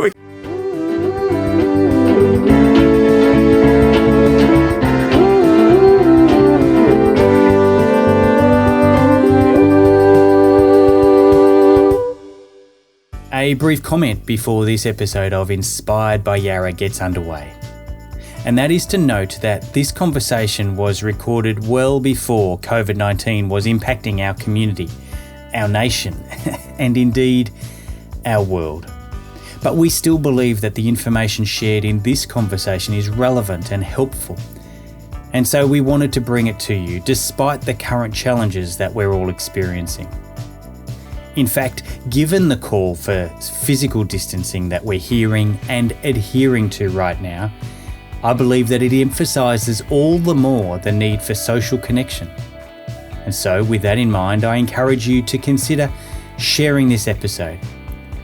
we? A brief comment before this episode of Inspired by Yarra gets underway. And that is to note that this conversation was recorded well before COVID-19 was impacting our community, our nation, and indeed our world. But we still believe that the information shared in this conversation is relevant and helpful. And so we wanted to bring it to you despite the current challenges that we're all experiencing. In fact, given the call for physical distancing that we're hearing and adhering to right now, I believe that it emphasises all the more the need for social connection. And so with that in mind, I encourage you to consider sharing this episode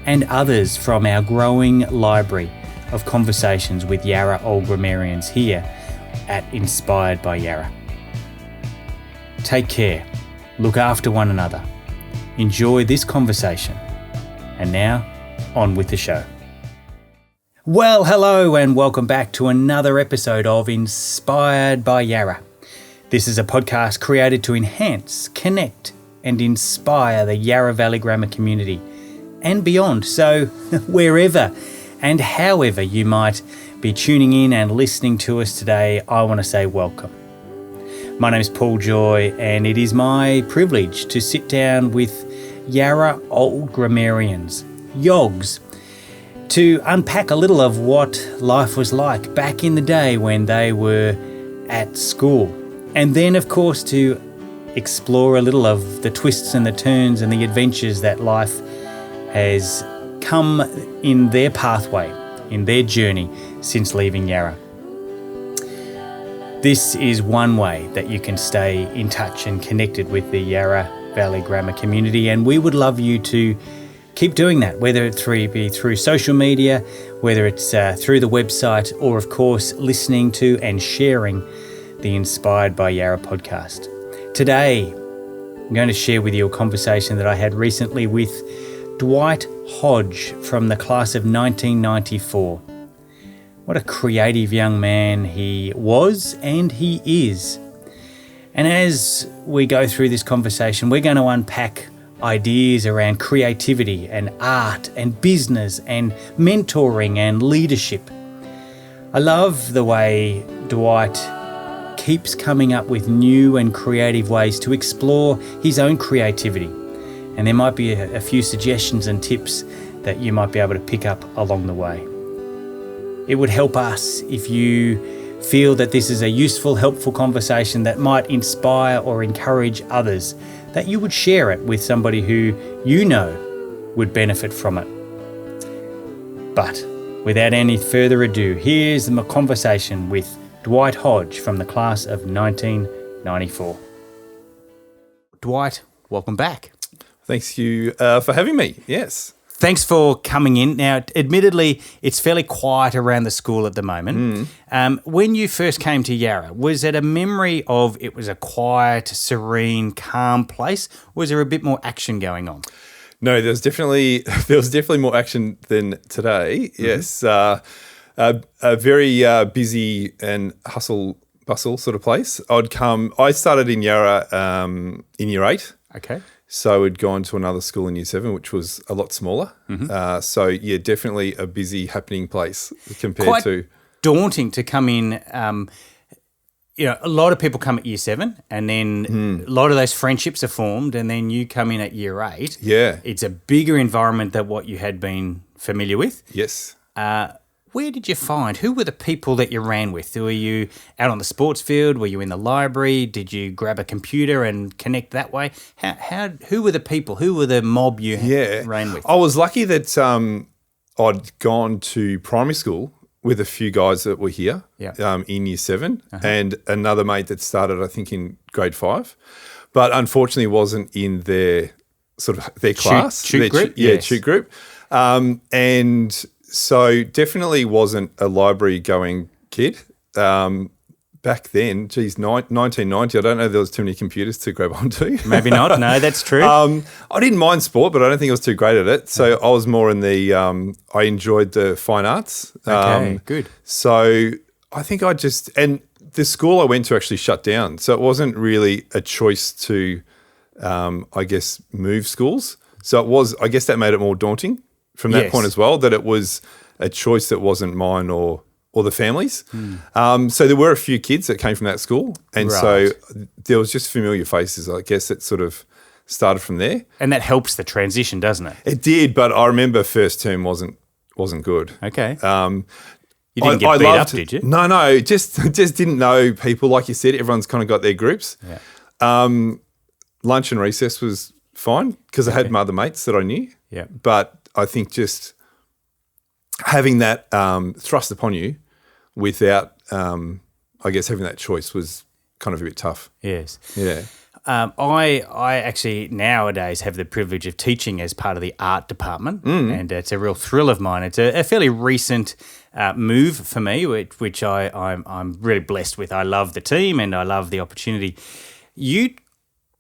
and others from our growing library of conversations with Yarra old grammarians here at Inspired by Yarra. Take care, look after one another. Enjoy this conversation. And now, on with the show. Well, hello and welcome back to another episode of Inspired by Yarra. This is a podcast created to enhance, connect and inspire the Yarra Valley Grammar community and beyond. So wherever and however you might be tuning in and listening to us today, I want to say welcome. My name is Paul Joy, and it is my privilege to sit down with Yarra old grammarians, YOGs, to unpack a little of what life was like back in the day when they were at school. And then, of course, to explore a little of the twists and the turns and the adventures that life has come in their pathway, in their journey since leaving Yarra. This is one way that you can stay in touch and connected with the Yarra Valley Grammar community, and we would love you to keep doing that, whether it be through social media, whether it's through the website, or of course listening to and sharing the Inspired by Yarra podcast. Today, I'm going to share with you a conversation that I had recently with Dwight Hodge from the class of 1994. What a creative young man he was and he is. And as we go through this conversation, we're going to unpack ideas around creativity and art and business and mentoring and leadership. I love the way Dwight keeps coming up with new and creative ways to explore his own creativity. And there might be a few suggestions and tips that you might be able to pick up along the way. It would help us if you feel that this is a useful, helpful conversation that might inspire or encourage others, that you would share it with somebody who you know would benefit from it. But without any further ado, here's the conversation with Dwight Hodge from the class of 1994. Dwight, welcome back. Thanks you for having me. Yes. Thanks for coming in. Now, admittedly, it's fairly quiet around the school at the moment. When you first came to Yarra, was it a memory of it was a quiet, serene, calm place? Was there a bit more action going on? No, there was definitely more action than today. Yes, a very busy and hustle bustle sort of place. I started in Yarra in Year 8. Okay. So we'd gone to another school in Year 7, which was a lot smaller. So, yeah, definitely a busy, happening place compared to... daunting to come in. A lot of people come at Year 7 and then a lot of those friendships are formed, and then you come in at Year 8. Yeah. It's a bigger environment than what you had been familiar with. Yes. Where did you find? Who were the people that you ran with? Were you out on the sports field? Were you in the library? Did you grab a computer and connect that way? Who were the people? Who were the mob you ran with? I was lucky that I'd gone to primary school with a few guys that were here in Year 7 and another mate that started, I think, in grade 5, but unfortunately wasn't in their class. Shoot group? Shoot group. And so definitely wasn't a library-going kid, back then, 1990, I don't know if there was too many computers to grab onto. Maybe not. No, that's true. I didn't mind sport, but I don't think I was too great at it. So I was more in the, I enjoyed the fine arts. Okay, good. So I think and the school I went to actually shut down. So it wasn't really a choice to, I guess, move schools. So it was, I guess that made it more daunting from that point as well, that it was a choice that wasn't mine or the family's. So there were a few kids that came from that school. And so there was just familiar faces, I guess, that sort of started from there. And that helps the transition, doesn't it? It did, but I remember first term wasn't good. Okay. You didn't get beat up, did you? No, just didn't know people. Like you said, everyone's kind of got their groups. Yeah. Lunch and recess was fine because I had my other mates that I knew. Yeah. But I think just having that thrust upon you without, I guess, having that choice was kind of a bit tough. Yes. Yeah. I actually nowadays have the privilege of teaching as part of the art department, and it's a real thrill of mine. It's a fairly recent move for me, which I'm really blessed with. I love the team and I love the opportunity. You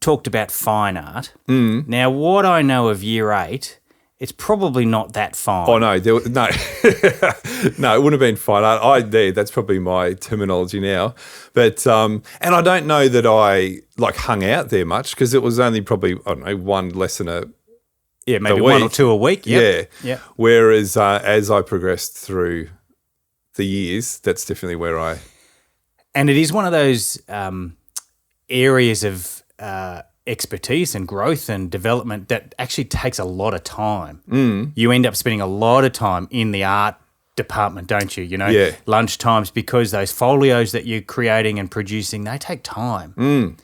talked about fine art. Now, what I know of Year 8, it's probably not that fine. Oh, no. No, no, it wouldn't have been fine art. That's probably my terminology now. But, and I don't know that I, hung out there much because it was only probably, I don't know, one lesson maybe one or two a week. Yep. Yeah. Whereas as I progressed through the years, that's definitely where I... And it is one of those areas of expertise and growth and development that actually takes a lot of time. You end up spending a lot of time in the art department, don't you? Lunch times, because those folios that you're creating and producing, they take time.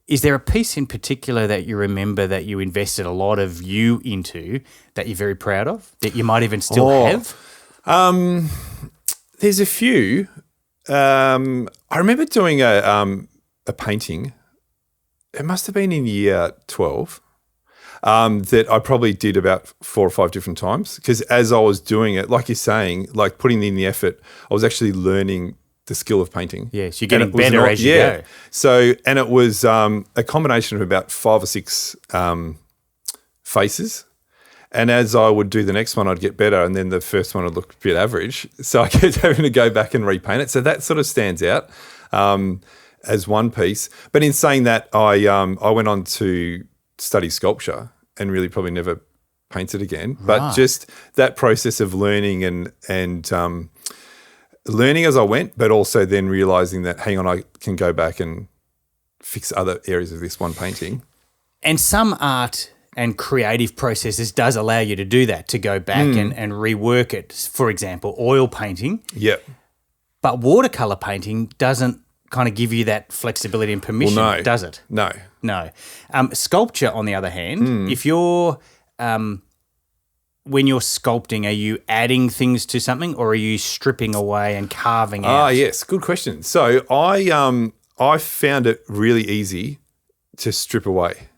Is there a piece in particular that you remember that you invested a lot of you into that you're very proud of, that you might even still have? There's a few. I remember doing a painting. It must have been in year 12 that I probably did about 4 or 5 different times because as I was doing it, like you're saying, putting in the effort, I was actually learning the skill of painting. Yes, you're getting better as you go. So, and it was a combination of about 5 or 6 faces. And as I would do the next one, I'd get better, and then the first one would look a bit average. So I kept having to go back and repaint it. So that sort of stands out. As one piece. But in saying that, I went on to study sculpture and really probably never painted again. But just that process of learning and learning as I went, but also then realising that, hang on, I can go back and fix other areas of this one painting. And some art and creative processes does allow you to do that, to go back and rework it. For example, oil painting. Yep. But watercolour painting doesn't kind of give you that flexibility and permission, does it? No. Sculpture, on the other hand, if you're when you're sculpting, are you adding things to something or are you stripping away and carving out? Yes, good question. So I found it really easy to strip away.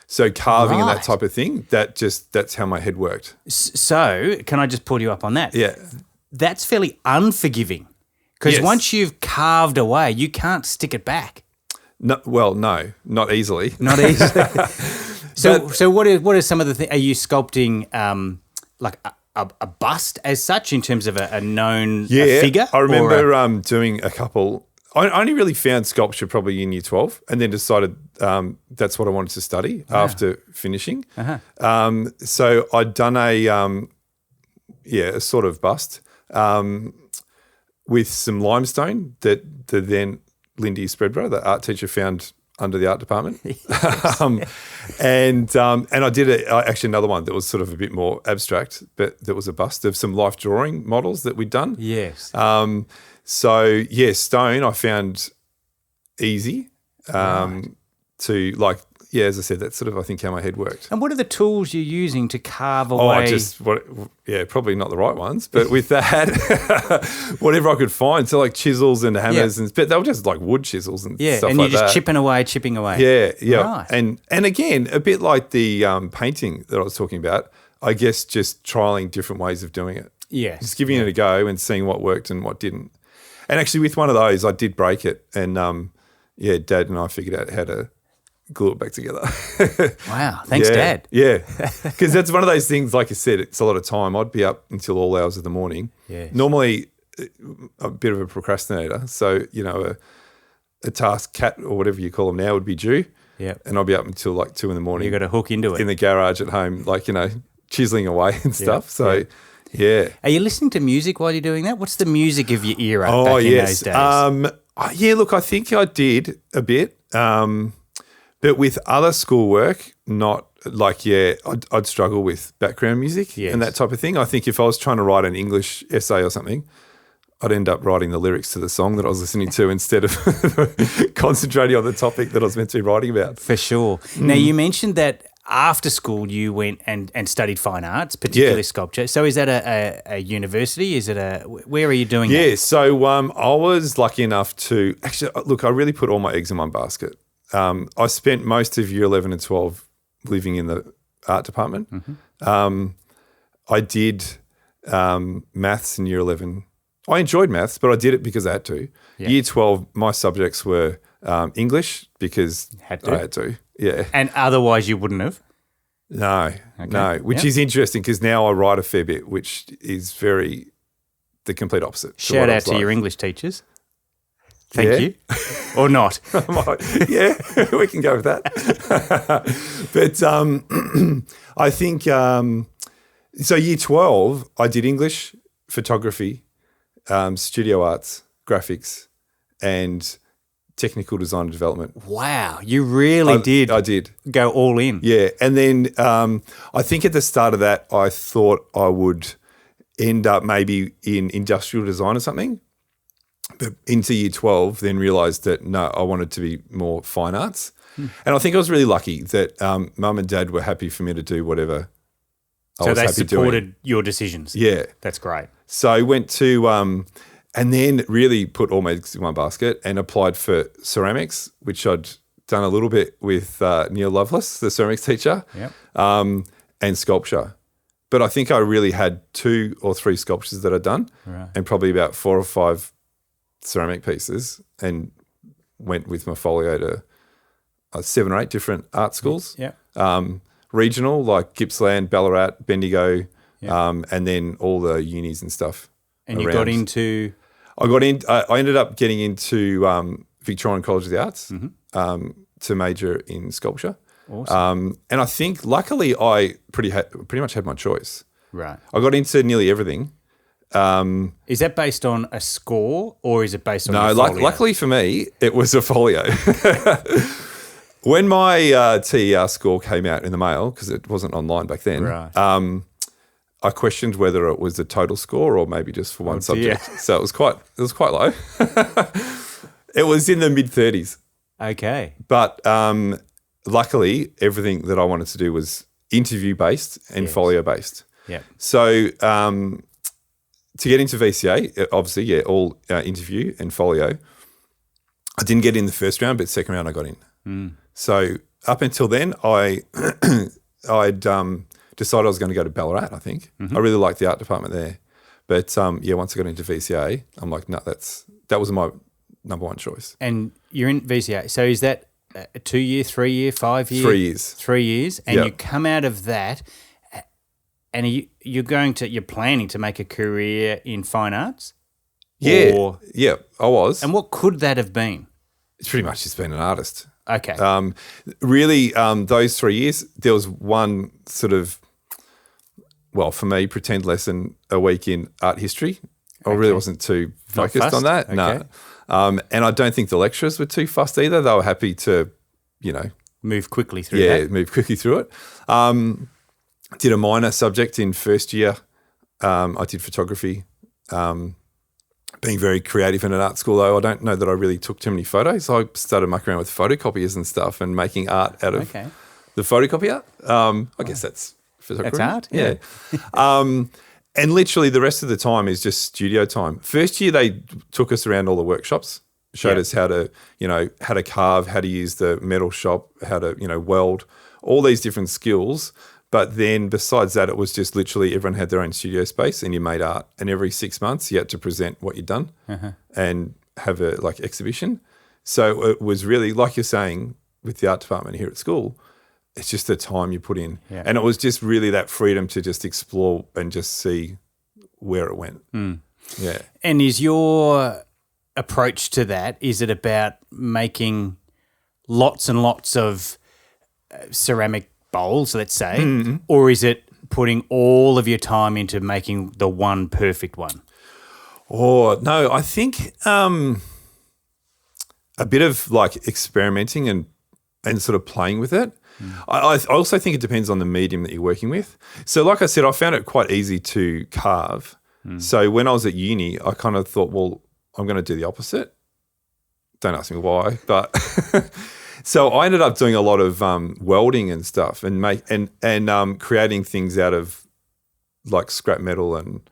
So carving and that type of thing, that's how my head worked. So can I just pull you up on that? Yeah. That's fairly unforgiving. Because once you've carved away, you can't stick it back. No, not easily. Not easily. So what are some of the things? Are you sculpting a bust as such in terms of a known figure? I remember doing a couple. I only really found sculpture probably in year 12 and then decided that's what I wanted to study after finishing. So I'd done a sort of bust. With some limestone that then Lindy Spreadborough, the art teacher, found under the art department. And I did actually another one that was sort of a bit more abstract, but that was a bust of some life drawing models that we'd done. Yes. Stone I found easy to as I said, that's sort of, I think, how my head worked. And what are the tools you're using to carve away? Probably not the right ones, but with that, whatever I could find. So chisels and hammers, but they were just wood chisels and stuff like that. And you're just chipping away. Yeah. Right. And again, a bit like the painting that I was talking about, I guess just trialing different ways of doing it. Yes. Just giving it a go and seeing what worked and what didn't. And actually with one of those, I did break it. And, Dad and I figured out how to glue it back together. Wow. Thanks, Dad. Yeah. Because that's one of those things, like you said, it's a lot of time. I'd be up until all hours of the morning. Yes. Normally a bit of a procrastinator. So, a task cat or whatever you call them now would be due. Yeah. And I'll be up until like 2 a.m. You got to hook into it. In the garage at home, like, chiseling away and stuff. So, yeah. Are you listening to music while you're doing that? What's the music of your era back in those days? Look, I think I did a bit. But with other schoolwork, not like, I'd struggle with background music and that type of thing. I think if I was trying to write an English essay or something, I'd end up writing the lyrics to the song that I was listening to instead of concentrating on the topic that I was meant to be writing about. For sure. Now, you mentioned that after school you went and studied fine arts, particularly sculpture. So is that a university? Is it where are you doing that? Yeah, so I was lucky enough to – actually, look, I really put all my eggs in one basket. I spent most of year 11 and 12 living in the art department. Mm-hmm. I did maths in year 11. I enjoyed maths, but I did it because I had to. Yeah. Year 12, my subjects were English because I had to. Yeah. And otherwise you wouldn't have? No, which is interesting because now I write a fair bit, which is the complete opposite. Shout out to your English teachers. Thank you. Or not. Yeah, we can go with that. But I think, so year 12, I did English, photography, studio arts, graphics, and technical design and development. Wow, you really did. I did. Go all in. Yeah, and then I think at the start of that, I thought I would end up maybe in industrial design or something. But into year 12, then realised that, no, I wanted to be more fine arts. And I think I was really lucky that Mum and Dad were happy for me to do whatever I was happy doing. So they supported your decisions. Yeah. That's great. So I went to and then really put all my eggs in one basket and applied for ceramics, which I'd done a little bit with Neil Lovelace, the ceramics teacher, and sculpture. But I think I really had 2 or 3 sculptures that I'd done and probably about 4 or 5 ceramic pieces, and went with my folio to 7 or 8 different art schools. Yeah. Regional, like Gippsland, Ballarat, Bendigo, and then all the unis and stuff. And you got into? I ended up getting into Victorian College of the Arts to major in sculpture. Awesome. And I think luckily I pretty much had my choice. Right. I got into nearly everything. Is that based on a score or is it based on your folio? Luckily for me, it was a folio. When my TER score came out in the mail, because it wasn't online back then, I questioned whether it was a total score or maybe just for one subject. So it was quite low. It was in the mid-30s. Okay. But luckily, everything that I wanted to do was interview-based and folio-based. Yeah. So to get into VCA, obviously, all interview and folio. I didn't get in the first round, but second round I got in. So up until then, I'd decided I was going to go to Ballarat, I think. I really liked the art department there. But once I got into VCA, I'm like, no, that was my number one choice. And you're in VCA. So is that a 2-year, 3-year, 5-year? 3 years. 3 years. And you come out of that and you're planning to make a career in fine arts? Yeah, I was. And what could that have been? It's pretty much just being an artist. Okay. Really, those 3 years, there was one sort of, well, for me, pretend lesson a week in art history. I really wasn't too focused on that. Okay. No. And I don't think the lecturers were too fussed either. They were happy to, move quickly through that. Yeah, move quickly through it. Did a minor subject in first year. I did photography. Being very creative in an art school, though, I don't know that I really took too many photos. I started mucking around with photocopiers and stuff and making art out of the photocopier. I guess that's photography. That's art, yeah. And literally the rest of the time is just studio time. First year they took us around all the workshops, showed us how to carve, how to use the metal shop, how to, weld, all these different skills. But then besides that, it was just literally everyone had their own studio space and you made art. And every 6 months you had to present what you'd done and have a exhibition. So it was really, like you're saying, with the art department here at school, it's just the time you put in. Yeah. And it was just really that freedom to just explore and just see where it went. Yeah. And is your approach to that, is it about making lots and lots of ceramic bowls, let's say, or is it putting all of your time into making the one perfect one? Oh, no, I think a bit of experimenting and sort of playing with it. I also think it depends on the medium that you're working with. So like I said, I found it quite easy to carve. So when I was at uni, I kind of thought, well, I'm going to do the opposite. Don't ask me why, but so I ended up doing a lot of welding and stuff and creating things out of scrap metal and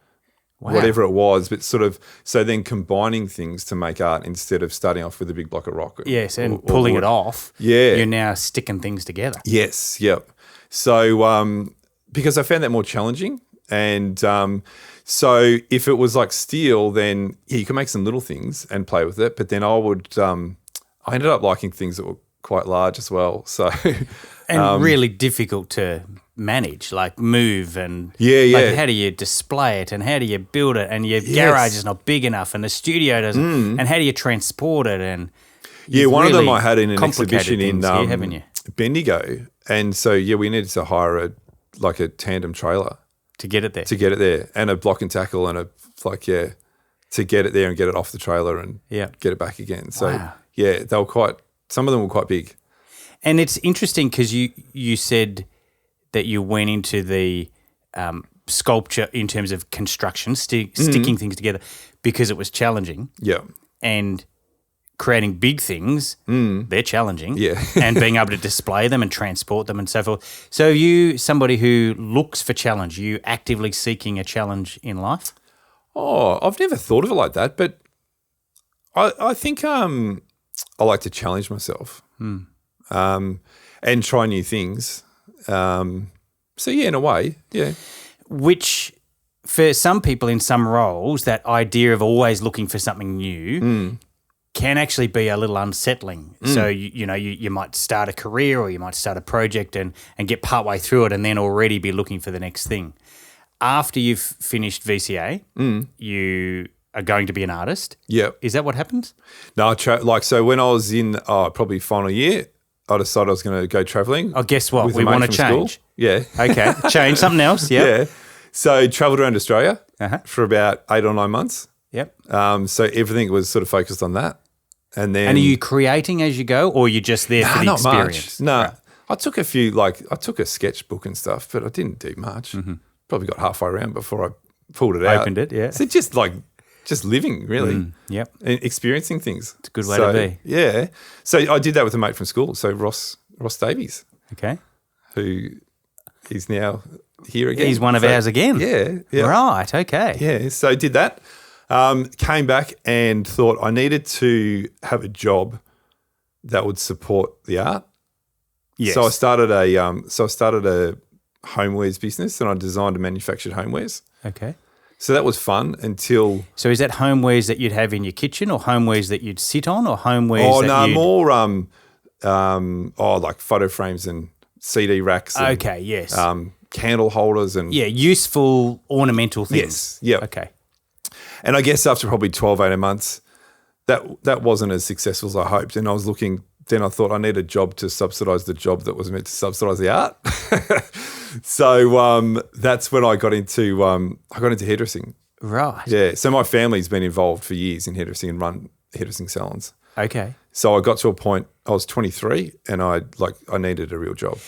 whatever it was, but sort of so then combining things to make art instead of starting off with a big block of rock. Yes, and pulling it off. Yeah. You're now sticking things together. Yes, yep. So because I found that more challenging and so if it was like steel, then you can make some little things and play with it, but then I ended up liking things that were quite large as well. So and really difficult to manage, move and how do you display it and how do you build it, and your garage is not big enough and the studio doesn't, and how do you transport it, and one of them I had in an exhibition in here, haven't you? Bendigo, and so we needed to hire a tandem trailer to get it there, and a block and tackle and to get it there and get it off the trailer and get it back again. So they were some of them were quite big. And it's interesting because you said that you went into the sculpture in terms of construction, sticking things together because it was challenging. Yeah. And creating big things, they're challenging. Yeah. And being able to display them and transport them and so forth. So are you somebody who looks for challenge? Are you actively seeking a challenge in life? Oh, I've never thought of it like that, but I think I like to challenge myself and try new things. So in a way, yeah. Which for some people in some roles, that idea of always looking for something new can actually be a little unsettling. So, you might start a career or you might start a project and get partway through it and then already be looking for the next thing. After you've finished VCA, you are going to be an artist. Yeah. Is that what happens? No, so when I was in probably final year, I decided I was going to go travelling. Oh, guess what? We want to change. School. Yeah. Okay. Change something else. Yep. Yeah. So travelled around Australia for about 8 or 9 months. Yep. So everything was sort of focused on that. And then. And are you creating as you go, or are you just there for the experience? No, right. I took a few, I took a sketchbook and stuff, but I didn't do much. Probably got halfway around before I pulled it out. Opened it, yeah. So just living, really. Yep. And experiencing things. It's a good way to be. Yeah. So I did that with a mate from school, so Ross Davies. Okay. Who is now here again. He's one of ours again. Yeah. Right, okay. Yeah, so did that. Came back and thought I needed to have a job that would support the art. Yes. So I started a homewares business and I designed and manufactured homewares. Okay. So that was fun until... So is that homewares that you'd have in your kitchen or homewares that you'd sit on or homewares more like photo frames and CD racks and okay, yes. Candle holders and... Yeah, useful ornamental things. Yes, yeah. Okay. And I guess after probably 12, 18 months, that wasn't as successful as I hoped. And I was looking... Then I thought I need a job to subsidise the job that was meant to subsidise the art. So that's when I got into hairdressing. Right. Yeah. So my family's been involved for years in hairdressing and run hairdressing salons. Okay. So I got to a point, I was 23 and I needed a real job.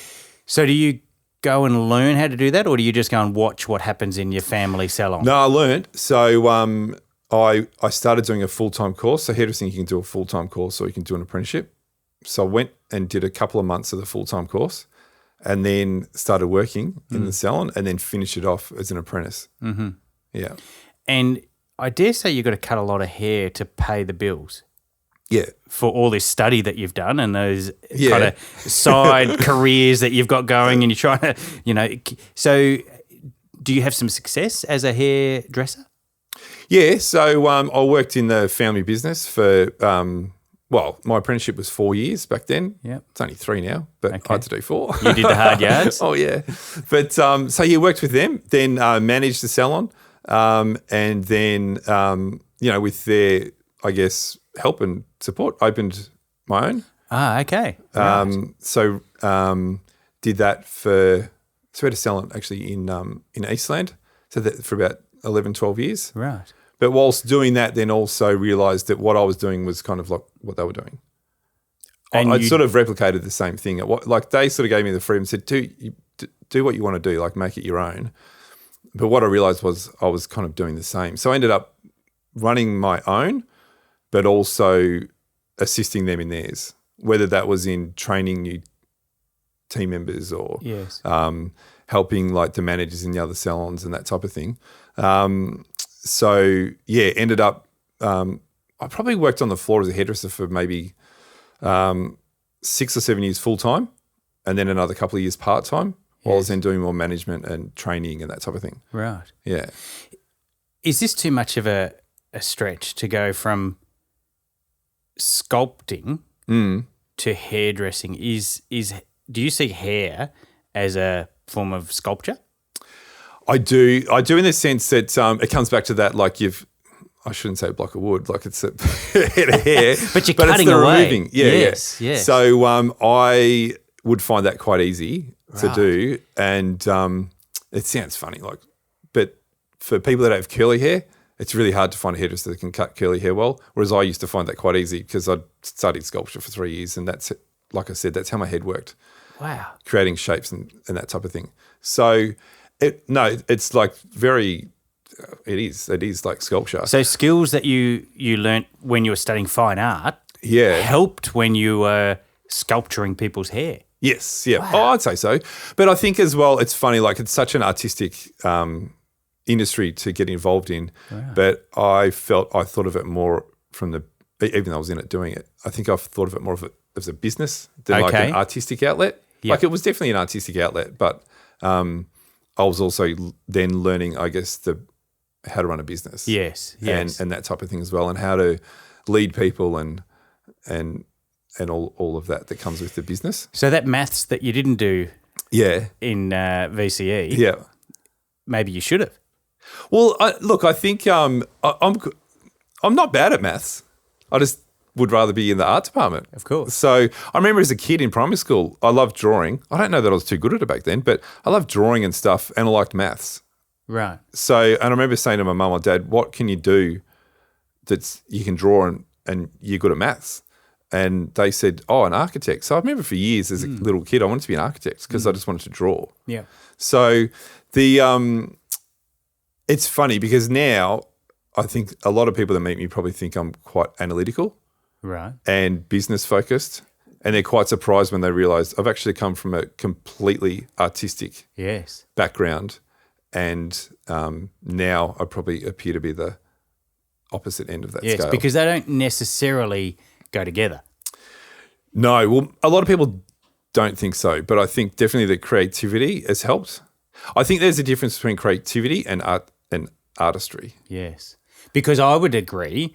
So do you go and learn how to do that or do you just go and watch what happens in your family salon? No, I learned. So I started doing a full-time course. So hairdressing, you can do a full-time course or you can do an apprenticeship. So I went and did a couple of months of the full-time course and then started working in the salon and then finished it off as an apprentice. Mm-hmm. Yeah. And I dare say you've got to cut a lot of hair to pay the bills. Yeah. for all this study that you've done and those kind of side careers that you've got going, and you're trying to, so do you have some success as a hairdresser? Yeah, so I worked in the family business for, my apprenticeship was 4 years back then. Yeah. It's only 3 now, but I had to do 4. You did the hard yards? Oh, yeah. But worked with them, then managed the salon, and then, with their, I guess, help and support, opened my own. Ah, okay. Did that so we had a salon actually in Eastland, so that for about 11, 12 years. Right. But whilst doing that, then also realised that what I was doing was kind of like what they were doing. And I sort of replicated the same thing. Like they sort of gave me the freedom, said, do what you want to do, like make it your own. But what I realised was I was kind of doing the same. So I ended up running my own, but also assisting them in theirs, whether that was in training new team members or helping like the managers in the other salons and that type of thing. Ended up I probably worked on the floor as a hairdresser for maybe 6 or 7 years full-time, and then another couple of years part-time while I was then doing more management and training and that type of thing. Right. Yeah. Is this too much of a stretch to go from sculpting to hairdressing? Do you see hair as a form of sculpture? I do in the sense that it comes back to that, like I shouldn't say a block of wood, like it's a head of hair. But you're cutting away. Removing. Yeah, yes. So I would find that quite easy to do, and it sounds funny, but for people that have curly hair, it's really hard to find a hairdresser that can cut curly hair well, whereas I used to find that quite easy because I'd studied sculpture for 3 years, and that's, like I said, that's how my head worked. Wow. Creating shapes and that type of thing. So it's like it is like sculpture. So skills that you learnt when you were studying fine art helped when you were sculpturing people's hair. Yes, yeah. Wow. Oh, I'd say so. But I think as well, it's funny, like it's such an artistic industry to get involved in. Wow. But I thought of it more even though I was in it doing it, I think I've thought of it more as a business than like an artistic outlet. Yep. Like it was definitely an artistic outlet, but I was also then learning, I guess, how to run a business. Yes. And that type of thing as well, and how to lead people and all of that comes with the business. So that maths that you didn't do in VCE, maybe you should have. Well, I think I'm not bad at maths. I just would rather be in the art department. Of course. So I remember as a kid in primary school, I loved drawing. I don't know that I was too good at it back then, but I loved drawing and stuff, and I liked maths. Right. So, and I remember saying to my mum or dad, what can you do that you can draw and you're good at maths? And they said, an architect. So I remember for years as a little kid, I wanted to be an architect because I just wanted to draw. Yeah. So it's funny because now I think a lot of people that meet me probably think I'm quite analytical. Right. And business focused. And they're quite surprised when they realise I've actually come from a completely artistic background. And now I probably appear to be the opposite end of that scale. Yes, because they don't necessarily go together. No, well, a lot of people don't think so, but I think definitely that creativity has helped. I think there's a difference between creativity and art and artistry. Yes, because I would agree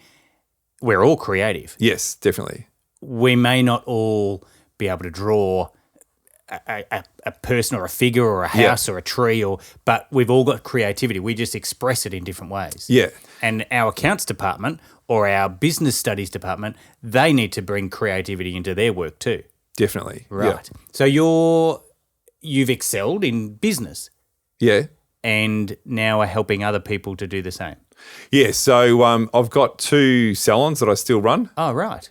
we're all creative. Yes, definitely. We may not all be able to draw a person or a figure or a house or a tree, but we've all got creativity. We just express it in different ways. Yeah. And our accounts department or our business studies department, they need to bring creativity into their work too. Definitely. Right. Yeah. So you've excelled in business. Yeah. And now are helping other people to do the same. Yeah. So I've got 2 salons that I still run. Oh, right.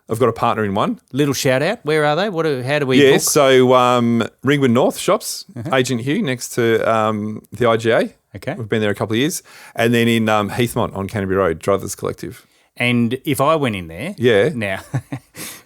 I've got a partner in one. Little shout out. Where are they? How do we book? So Ringwood North Shops, Agent Hugh next to the IGA. Okay. We've been there a couple of years. And then in Heathmont on Canterbury Road, Drivers Collective. And if I went in there, now,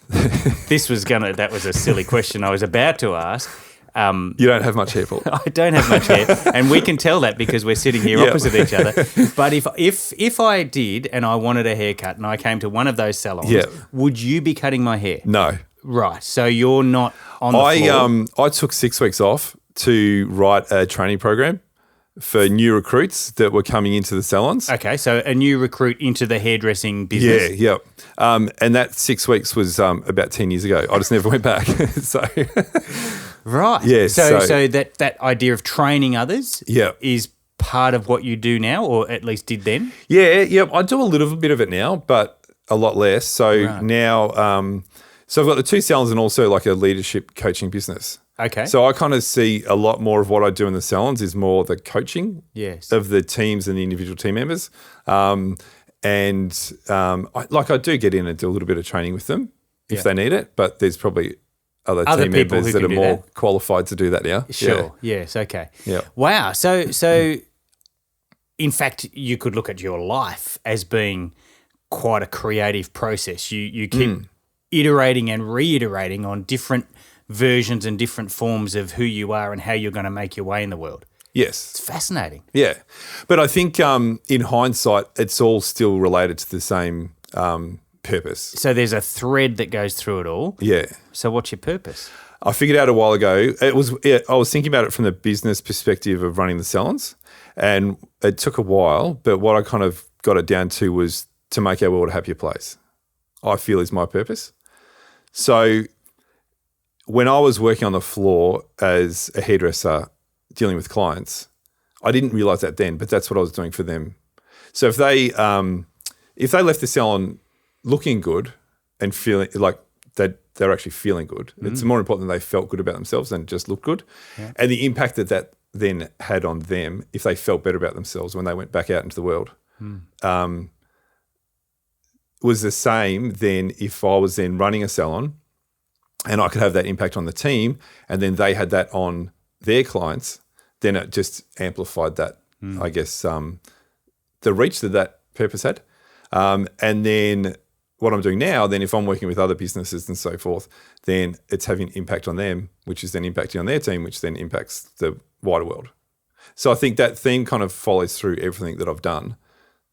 that was a silly question I was about to ask. You don't have much hair, Paul. I don't have much hair, and we can tell that because we're sitting here opposite each other. But if I did and I wanted a haircut and I came to one of those salons, would you be cutting my hair? No. Right. So you're not on the floor. I took 6 weeks off to write a training program for new recruits that were coming into the salons. Okay, so a new recruit into the hairdressing business. Yeah. And that 6 weeks was about 10 years ago. I just never went back. So right. Yeah. So that idea of training others is part of what you do now, or at least did then? Yeah. I do a little bit of it now, but a lot less. So now, so I've got the 2 salons and also like a leadership coaching business. Okay. So I kind of see a lot more of what I do in the salons is more the coaching of the teams and the individual team members. I do get in and do a little bit of training with them if they need it, but there's probably other team members that are more qualified to do that now. Sure. Yeah. Yes. Okay. Yeah. Wow. So in fact, you could look at your life as being quite a creative process. You keep iterating and reiterating on different versions and different forms of who you are and how you're going to make your way in the world. Yes. It's fascinating. Yeah. But I think in hindsight, it's all still related to the same purpose. So there's a thread that goes through it all. Yeah. So what's your purpose? I figured out a while ago, I was thinking about it from the business perspective of running the salons, and it took a while, but what I kind of got it down to was to make our world a happier place, I feel is my purpose. So when I was working on the floor as a hairdresser dealing with clients, I didn't realize that then, but that's what I was doing for them. So if they left the salon looking good and feeling like they're actually feeling good, it's more important that they felt good about themselves than just look good. Yeah. And the impact that then had on them if they felt better about themselves when they went back out into the world was the same then if I was then running a salon and I could have that impact on the team and then they had that on their clients, then it just amplified that, I guess, the reach that purpose had. And then what I'm doing now, then if I'm working with other businesses and so forth, then it's having impact on them, which is then impacting on their team, which then impacts the wider world. So I think that theme kind of follows through everything that I've done.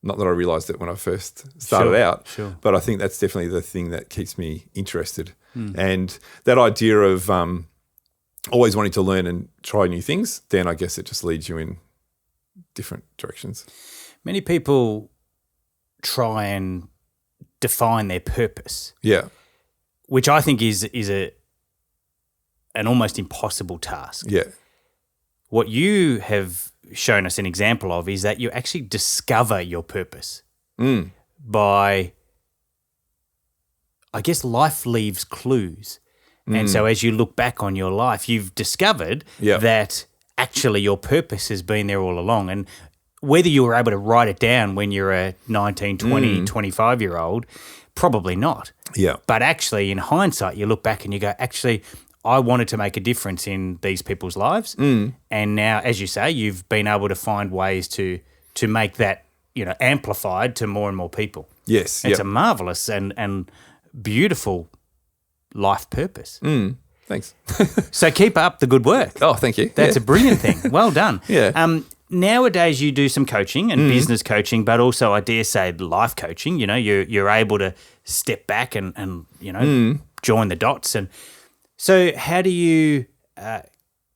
Not that I realised it when I first started out, but I think that's definitely the thing that keeps me interested. And that idea of always wanting to learn and try new things, then I guess it just leads you in different directions. Many people try and define their purpose. Yeah. Which I think is an almost impossible task. Yeah. What you have shown us an example of is that you actually discover your purpose by, I guess, life leaves clues. And so as you look back on your life, you've discovered that actually your purpose has been there all along. And whether you were able to write it down when you're a 19, 20, 25-year-old, probably not. Yeah. But actually, in hindsight, you look back and you go, actually, I wanted to make a difference in these people's lives. And now, as you say, you've been able to find ways to make that, amplified to more and more people. Yes. It's a marvellous and beautiful life purpose. Thanks. So keep up the good work. Oh, thank you. That's a brilliant thing. Well done. Yeah. Nowadays you do some coaching and business coaching, but also I dare say life coaching. You're able to step back and join the dots. And so how do you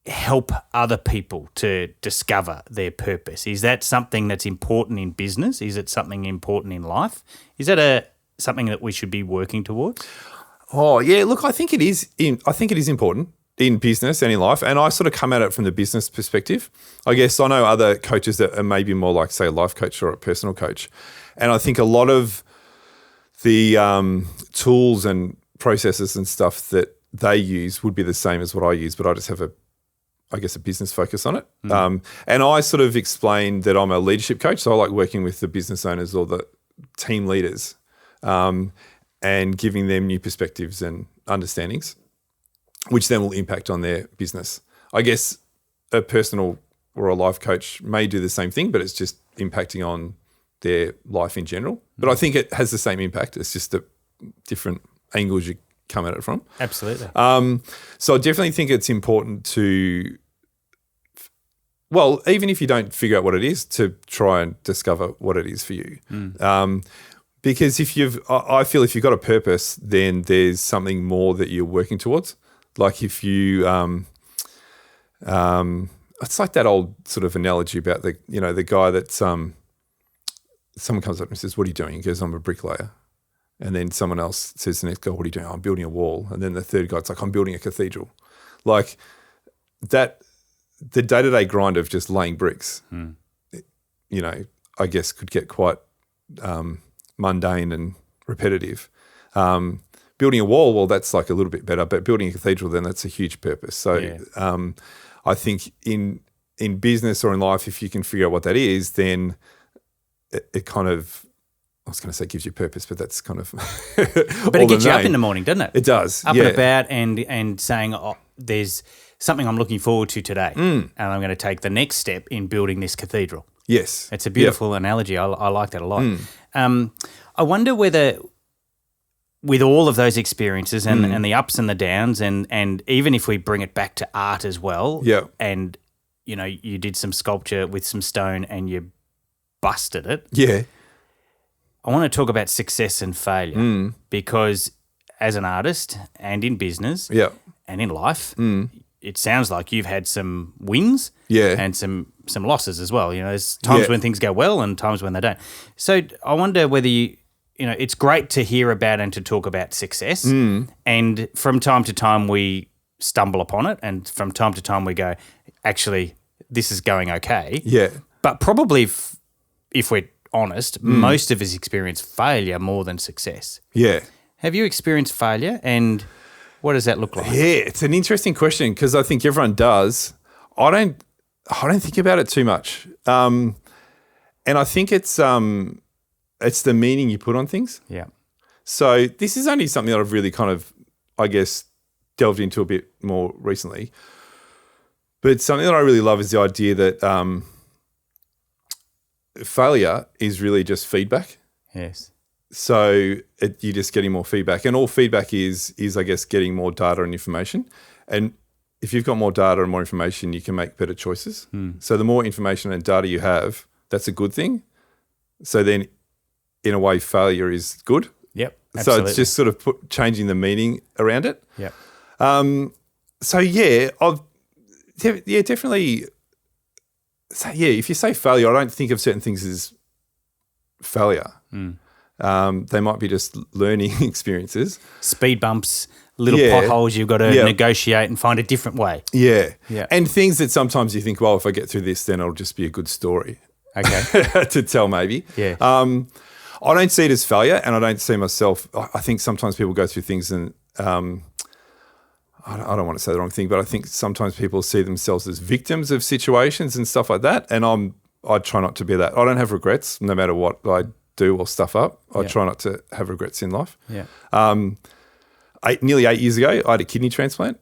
help other people to discover their purpose? Is that something that's important in business? Is it something important in life? Is that something that we should be working towards? Oh, yeah. Look, I think it is important in business and in life, and I sort of come at it from the business perspective. I guess I know other coaches that are maybe more like, say, a life coach or a personal coach, and I think a lot of the tools and processes and stuff that they use would be the same as what I use, but I just have a business focus on it. And I sort of explained that I'm a leadership coach, so I like working with the business owners or the team leaders and giving them new perspectives and understandings, which then will impact on their business. I guess a personal or a life coach may do the same thing, but it's just impacting on their life in general. But I think it has the same impact. It's just the different angles you come at it from. Absolutely. So I definitely think it's important to, well, even if you don't figure out what it is, to try and discover what it is for you. Because I feel if you've got a purpose, then there's something more that you're working towards. Like if you, it's like that old sort of analogy about the guy that's, someone comes up and says, "What are you doing?" He goes, "I'm a bricklayer." And then someone else says to the next guy, "What are you doing?" "I'm building a wall." And then the third guy's like, "I'm building a cathedral." Like that, the day-to-day grind of just laying bricks, I guess could get quite mundane and repetitive. Building a wall, well, that's like a little bit better, but building a cathedral, then that's a huge purpose. So I think in business or in life, if you can figure out what that is, then it kind of, I was going to say gives you purpose, but that's kind of But it gets you up in the morning, doesn't it? It does. Up and about and saying, "Oh, there's something I'm looking forward to today, and I'm going to take the next step in building this cathedral." Yes. It's a beautiful analogy. I like that a lot. I wonder whether with all of those experiences and the ups and the downs and even if we bring it back to art as well, and, you did some sculpture with some stone and you busted it. Yeah. I want to talk about success and failure because as an artist and in business and in life, it sounds like you've had some wins and some losses as well. There's times when things go well and times when they don't. So I wonder whether it's great to hear about and to talk about success, and from time to time we stumble upon it, and from time to time we go, actually, this is going okay. Yeah. But probably if we're honest, most of us experience failure more than success. Yeah. Have you experienced failure, and what does that look like? Yeah, it's an interesting question because I think everyone does. I don't think about it too much, and I think it's the meaning you put on things. Yeah. So this is only something that I've really kind of, I guess, delved into a bit more recently. But something that I really love is the idea that failure is really just feedback. Yes. So you're just getting more feedback, and all feedback is I guess getting more data and information. And if you've got more data and more information, you can make better choices. So the more information and data you have, that's a good thing. So then, in a way, failure is good. Yep. Absolutely. So it's just sort of changing the meaning around it. Yep. So definitely. So if you say failure, I don't think of certain things as failure. They might be just learning experiences. Speed bumps, little potholes you've got to negotiate and find a different way. Yeah. Yeah. And things that sometimes you think, well, if I get through this, then it'll just be a good story. Okay. to tell maybe. Yeah. I don't see it as failure, and I don't see myself. I think sometimes people go through things and I don't want to say the wrong thing, but I think sometimes people see themselves as victims of situations and stuff like that, and I try not to be that. I don't have regrets no matter what I do or stuff up. I try not to have regrets in life. Yeah. Nearly 8 years ago, I had a kidney transplant,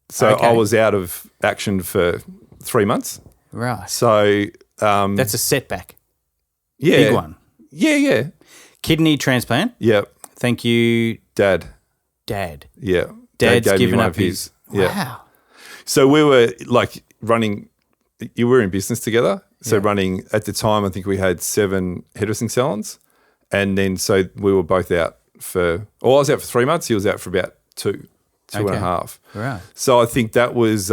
so I was out of action for 3 months. Right. So that's a setback. Yeah. Big one. Yeah. Kidney transplant. Yeah. Thank you, Dad. Dad's Yeah. Dad gave given me one up of his. Wow. Yeah. So we were like running. You were in business together. So running at the time, I think we had 7 hairdressing salons, and then so we were both out for. I was out for 3 months. He was out for about two and a half. Right. So I think that was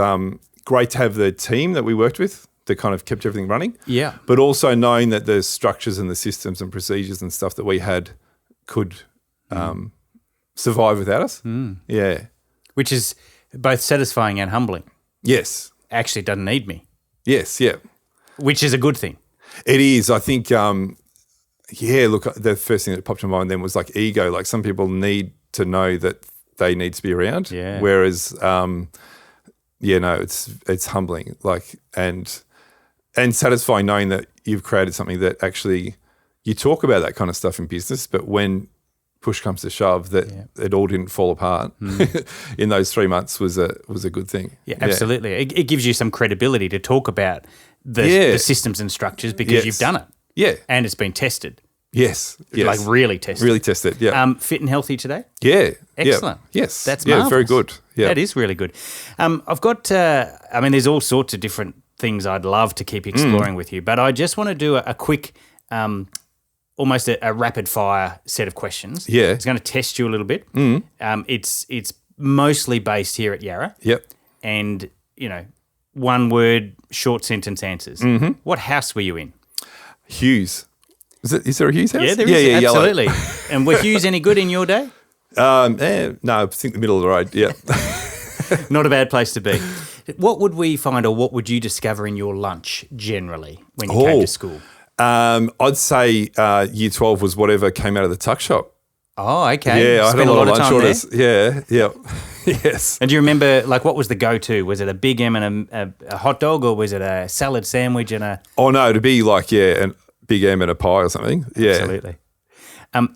great to have the team that we worked with that kind of kept everything running. Yeah. But also knowing that the structures and the systems and procedures and stuff that we had could survive without us. Yeah. Which is both satisfying and humbling. Yes. Actually doesn't need me. Yes, yeah. Which is a good thing. It is. I think, look, the first thing that popped in my mind then was like ego. Like some people need to know that they need to be around. Yeah. Whereas, it's humbling. Like, and satisfying knowing that you've created something that actually you talk about that kind of stuff in business, but when push comes to shove, that it all didn't fall apart in those 3 months was a good thing. Yeah, absolutely. It gives you some credibility to talk about the systems and structures because you've done it. Yeah. And it's been tested. Yes. Like really test it. Really test it, yeah. Fit and healthy today? Yeah. Excellent. Yeah. Yes. That's yeah, marvellous. very good. Yeah. That is really good. I've got, there's all sorts of different things I'd love to keep exploring with you, but I just want to do a quick, almost a rapid fire set of questions. Yeah. It's going to test you a little bit. It's mostly based here at Yarra. Yep. And, one word, short sentence answers. Mm-hmm. What house were you in? Hughes. Is there a Hughes house? Yeah, there is. Yeah, absolutely. And were Hughes any good in your day? No, I think the middle of the road, yeah. Not a bad place to be. What would we find, or what would you discover in your lunch generally when you came to school? I'd say year 12 was whatever came out of the tuck shop. Oh, okay. Yeah, I had a lot of lunch orders. There? Yeah. Yes. And do you remember, what was the go-to? Was it a Big M and a hot dog, or was it a salad sandwich and a... Oh, no, to be a Big M and a pie or something. Yeah. Absolutely.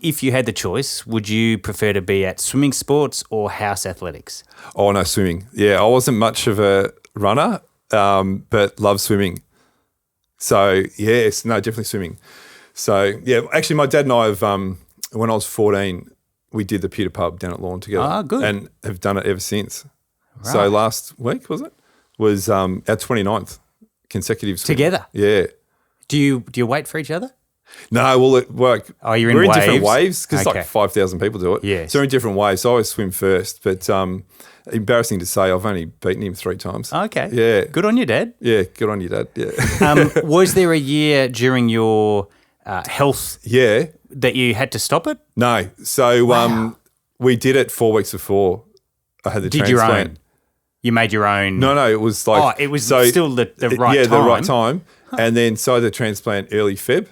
If you had the choice, would you prefer to be at swimming sports or house athletics? Oh, no, swimming. Yeah, I wasn't much of a runner, but loved swimming. So, yes, no, definitely swimming. So, yeah, actually my dad and I have, when I was 14, we did the Pewter Pub down at Lawn together. Oh, good. And have done it ever since. Right. So last week, was our 29th consecutive swim. Together? Yeah. Do you wait for each other? No, well, you're in we're in waves? different waves because Okay. 5,000 people do it. Yes. So we're in different waves. So I always swim first, but embarrassing to say, I've only beaten him 3 times. Okay. Yeah. Good on you, Dad. Yeah, good on you, Dad. Yeah. Was there a year during your health Yeah. that you had to stop it? No. So we did it 4 weeks before I had the Did transplant. your own? You made your own? No, it was like... Oh, it was still the right time? Yeah, the right time. And then so I had the transplant early Feb,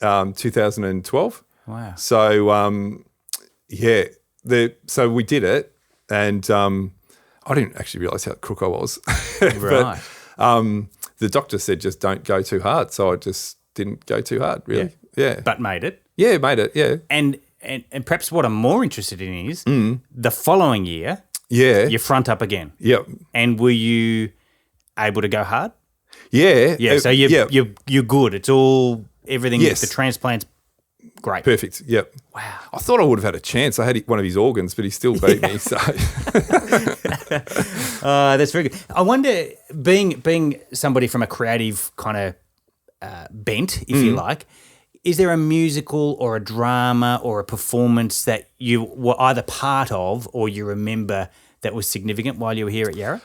2012. Wow. So, so we did it, and I didn't actually realise how crook I was. Right. But the doctor said just don't go too hard, so I just didn't go too hard, really. Yeah. But made it? Yeah, made it, yeah. And perhaps what I'm more interested in is the following year, Yeah. you front up again. Yep. And were you able to go hard? Yeah. Yeah, so you're good. It's all, everything, Yes. the transplant's great. Perfect, yep. Wow. I thought I would have had a chance. I had one of his organs, but he still beat me, so... That's very good. I wonder, being somebody from a creative kind of bent, if you like, is there a musical or a drama or a performance that you were either part of or you remember that was significant while you were here at Yarra?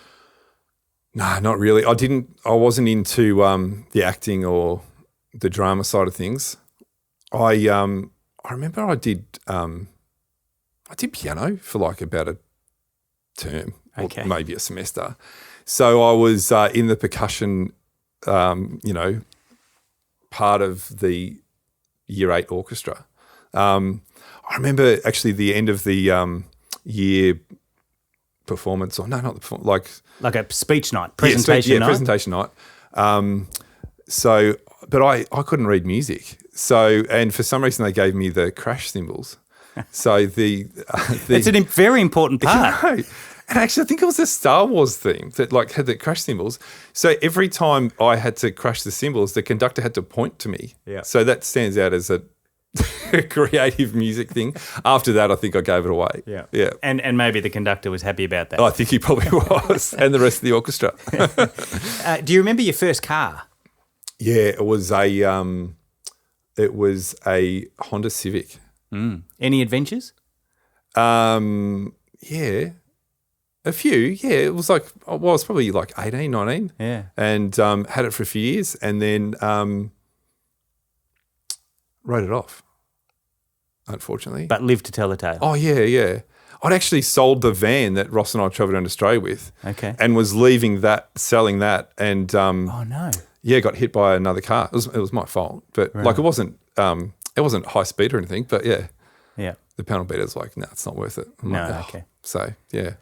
No, not really. I wasn't into the acting or the drama side of things. I remember I did piano for like about a term or maybe a semester. So I was in the percussion, part of the Year 8 orchestra. I remember actually the end of the year performance, or no, not the performance, like a speech night, presentation night? Presentation night. But I couldn't read music. So, and for some reason they gave me the crash cymbals. So it's a very important part. You know, and actually I think it was the Star Wars theme that had the crash cymbals. So every time I had to crash the cymbals, the conductor had to point to me. Yeah. So that stands out as a creative music thing. After that, I think I gave it away. Yeah. Yeah. And maybe the conductor was happy about that. I think he probably was, and the rest of the orchestra. Do you remember your first car? Yeah, it was a Honda Civic. Any adventures? Yeah, a few. Yeah, it was I was probably like 18, 19. Yeah. And had it for a few years, and then wrote it off, unfortunately. But lived to tell the tale. Oh, yeah. I'd actually sold the van that Ross and I travelled around Australia with. Okay. And was selling that, and oh no. Yeah, got hit by another car. It was my fault, but it wasn't high speed or anything. But yeah, the panel beater's like, no, it's not worth it. I'm like, okay. So yeah,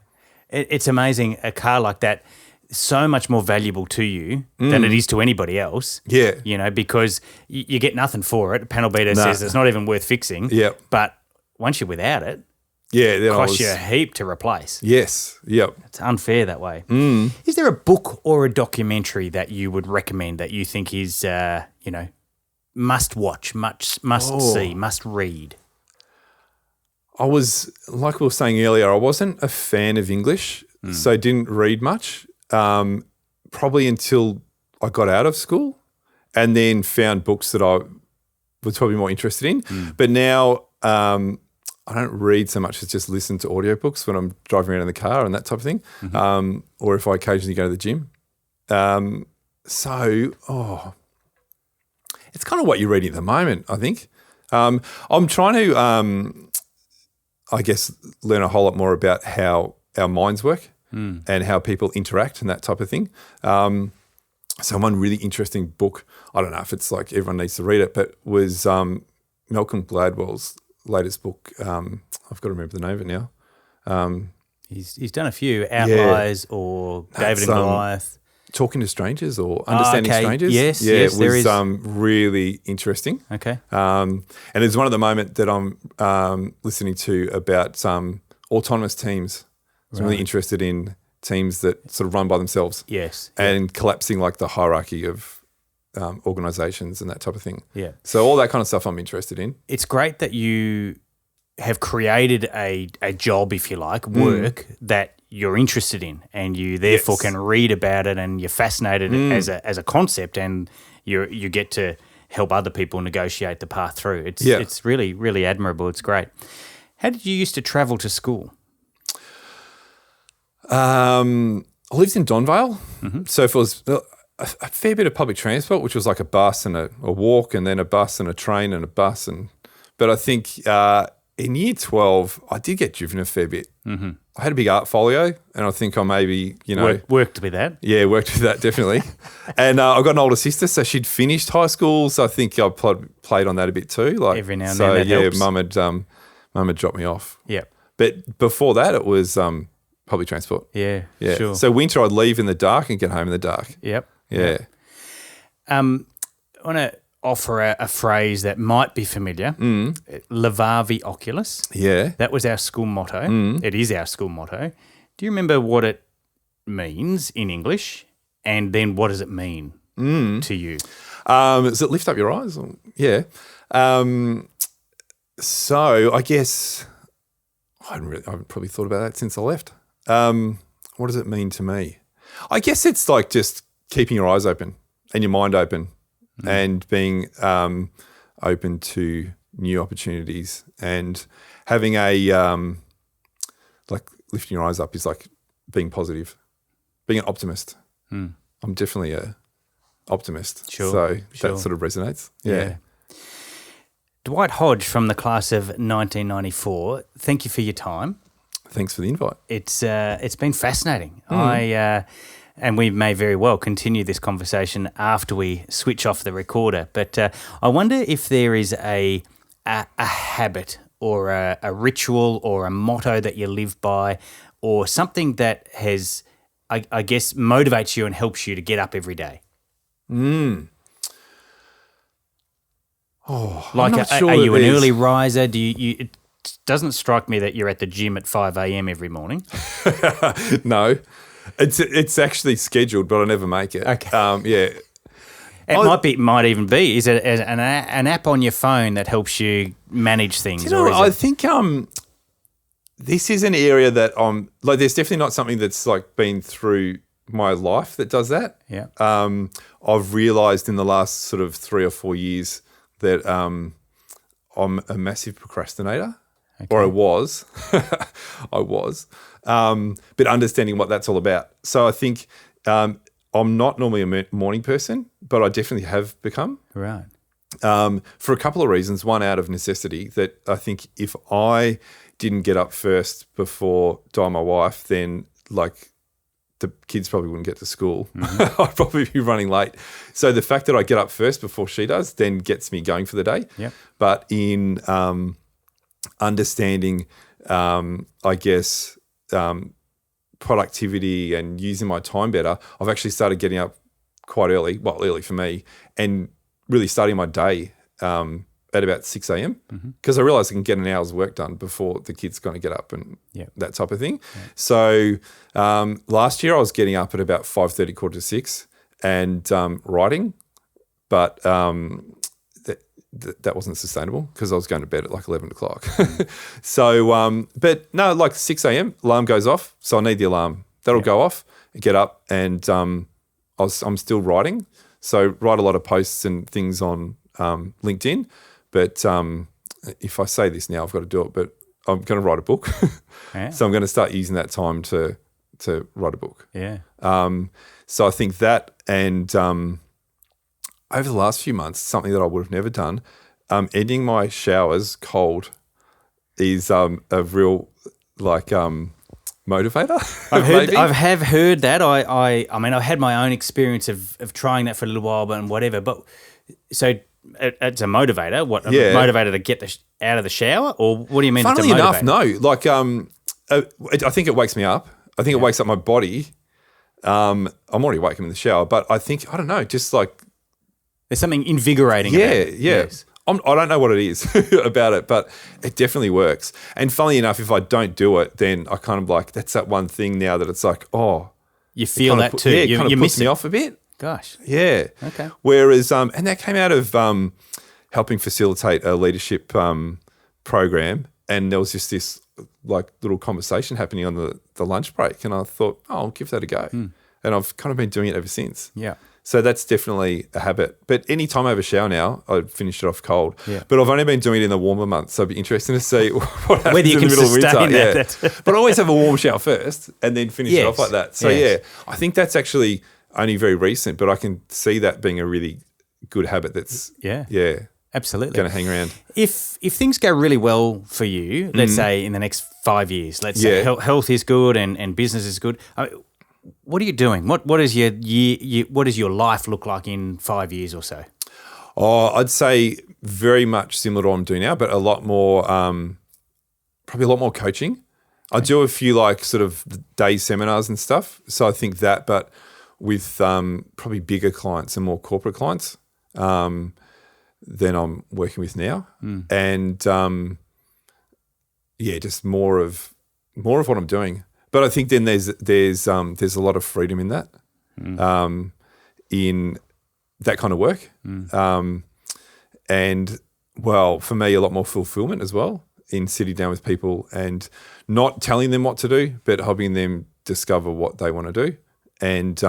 it's amazing. A car like that, so much more valuable to you than it is to anybody else. Yeah, because you get nothing for it. A panel beater says it's not even worth fixing. Yeah, but once you're without it, it costs you a heap to replace. Yes, yep. It's unfair that way. Is there a book or a documentary that you would recommend that you think is, must watch, must see, must read? I was, like we were saying earlier, I wasn't a fan of English, so didn't read much, probably until I got out of school and then found books that I was probably more interested in. But now I don't read so much as just listen to audiobooks when I'm driving around in the car and that type of thing, or if I occasionally go to the gym. It's kind of what you're reading at the moment, I think. I'm trying to, I guess, learn a whole lot more about how our minds work and how people interact and that type of thing. So one really interesting book, I don't know if it's like everyone needs to read it, but was Malcolm Gladwell's latest book. I've got to remember the name of it now. He's done a few, Outliers or David and Goliath. Talking to Strangers or Understanding Strangers. Yes, it was there is. Really interesting. Okay. And there's one at the moment that I'm listening to about autonomous teams. I'm really interested in teams that sort of run by themselves. Yes. And collapsing like the hierarchy of organisations and that type of thing. Yeah. So all that kind of stuff I'm interested in. It's great that you have created a job, if you like, work that you're interested in, and you therefore can read about it, and you're fascinated as a concept, and you get to help other people negotiate the path through. It's really, really admirable. It's great. How did you used to travel to school? I lived in Donvale, so if it was a fair bit of public transport, which was like a bus and a walk, and then a bus and a train and a bus, but I think in year 12 I did get driven a fair bit. I had a big art folio, and I think I maybe, worked with that. Yeah, worked with that, definitely. And I've got an older sister, so she'd finished high school, so I think I played on that a bit too. Like every now and then that helps. Mum had dropped me off. Yeah. But before that, it was public transport. Yeah, yeah. Sure. So winter, I'd leave in the dark and get home in the dark. Yep. Yeah. I want to offer a phrase that might be familiar, levavi oculis. Yeah. That was our school motto. It is our school motto. Do you remember what it means in English, and then what does it mean to you? Does it lift up your eyes? Yeah. So I guess I haven't probably thought about that since I left. What does it mean to me? I guess it's like just keeping your eyes open and your mind open and being open to new opportunities, and having like lifting your eyes up is like being positive, being an optimist. I'm definitely a optimist. Sure. So that sort of resonates. Yeah. Dwight Hodge from the class of 1994, thank you for your time. Thanks for the invite. It's been fascinating. And we may very well continue this conversation after we switch off the recorder. But I wonder if there is a habit or a ritual or a motto that you live by, or something that has, I guess, motivates you and helps you to get up every day. Oh, like, I'm not sure are you an it is. early riser? Do you? It doesn't strike me that you're at the gym at 5 a.m. every morning. No, it's actually scheduled, but I never make it. Okay. Yeah. It might even be. Is it an app on your phone that helps you manage things? I think this is an area that like. There's definitely not something that's like been through my life that does that. Yeah. I've realised in the last sort of 3 or 4 years that I'm a massive procrastinator, or I was. But understanding what that's all about. So I think I'm not normally a morning person, but I definitely have become. Right. For a couple of reasons. One, out of necessity, that I think if I didn't get up first before Di, my wife, then like the kids probably wouldn't get to school. I'd probably be running late. So the fact that I get up first before she does then gets me going for the day. Yeah. But in understanding, I guess, productivity and using my time better, I've actually started getting up quite early, well, early for me, and really starting my day at about 6 a.m. because I realise I can get an hour's work done before the kids going to get up and that type of thing. Yeah. So last year I was getting up at about 5:30, 5:45 and writing, but that wasn't sustainable because I was going to bed at like 11 o'clock. So, but no, like 6 a.m. alarm goes off. So I need the alarm. That'll go off, get up, and I'm still writing. So write a lot of posts and things on LinkedIn. But if I say this now, I've got to do it. But I'm going to write a book. So I'm going to start using that time to write a book. Yeah. So I think that, and over the last few months, something that I would have never done, ending my showers cold is a real motivator. I have heard that. I mean, I've had my own experience of trying that for a little while, but whatever. But so it's a motivator. What, a motivator to get out of the shower, or what do you mean? Funnily it's a enough, motivator? no. Like, I think it wakes me up. I think it wakes up my body. I'm already awake in the shower, but I don't know, just like there's something invigorating. about it. Yes. I don't know what it is about it, but it definitely works. And funnily enough, if I don't do it, then I kind of like, that's that one thing now that it's like, you feel that too. It kind of puts miss me off a bit. Gosh. Yeah. Okay. Whereas, and that came out of helping facilitate a leadership program, and there was just this like little conversation happening on the lunch break, and I thought, I'll give that a go. And I've kind of been doing it ever since. Yeah. So that's definitely a habit. But any time I have a shower now, I finish it off cold. Yeah. But I've only been doing it in the warmer months, so it'd be interesting to see what happens Whether you in the can middle of sustain winter. that. But I always have a warm shower first and then finish it off like that. So I think that's actually only very recent, but I can see that being a really good habit that's absolutely going to hang around. If things go really well for you, let's say in the next 5 years, let's say health is good and business is good. What are you doing? What is your year? What does your life look like in 5 years or so? Oh, I'd say very much similar to what I'm doing now, but a lot more, probably a lot more coaching. I do a few like sort of day seminars and stuff. So I think that, but with probably bigger clients and more corporate clients than I'm working with now, and just more of what I'm doing. But I think then there's a lot of freedom in that, in that kind of work, and well, for me, a lot more fulfillment as well in sitting down with people and not telling them what to do, but helping them discover what they want to do, and